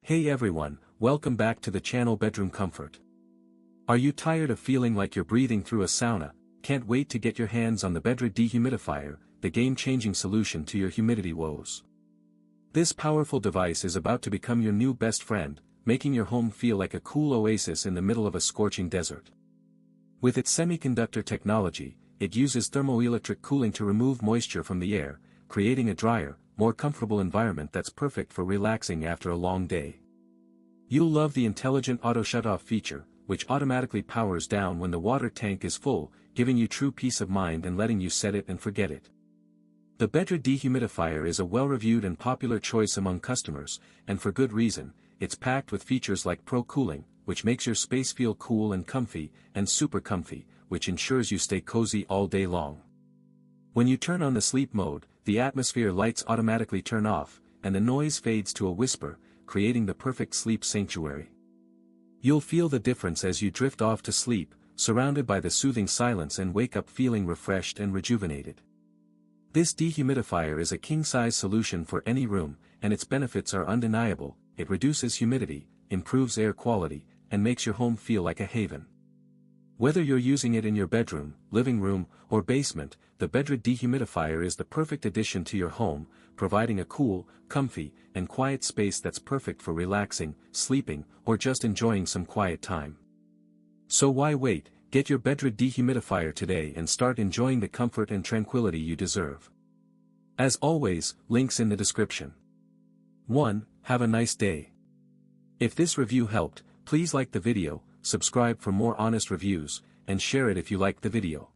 Hey everyone, welcome back to the channel Bedroom Comfort. Are you tired of feeling like you're breathing through a sauna? Can't wait to get your hands on the BEDRED Dehumidifier, the game-changing solution to your humidity woes. This powerful device is about to become your new best friend, making your home feel like a cool oasis in the middle of a scorching desert. With its semiconductor technology, it uses thermoelectric cooling to remove moisture from the air, creating a drier, more comfortable environment that's perfect for relaxing after a long day. You'll love the intelligent auto-shutoff feature, which automatically powers down when the water tank is full, giving you true peace of mind and letting you set it and forget it. The BEDRED Dehumidifier is a well-reviewed and popular choice among customers, and for good reason. It's packed with features like Pro Cooling, which makes your space feel cool and comfy, and Super Comfy, which ensures you stay cozy all day long. When you turn on the sleep mode, the atmosphere lights automatically turn off, and the noise fades to a whisper, creating the perfect sleep sanctuary. You'll feel the difference as you drift off to sleep, surrounded by the soothing silence and wake up feeling refreshed and rejuvenated. This dehumidifier is a king-size solution for any room, and its benefits are undeniable. It reduces humidity, improves air quality, and makes your home feel like a haven. Whether you're using it in your bedroom, living room, or basement, the BEDRED Dehumidifier is the perfect addition to your home, providing a cool, comfy, and quiet space that's perfect for relaxing, sleeping, or just enjoying some quiet time. So why wait? Get your BEDRED Dehumidifier today and start enjoying the comfort and tranquility you deserve. As always, links in the description. 1. Have a nice day. If this review helped, please like the video, subscribe for more honest reviews, and share it if you liked the video.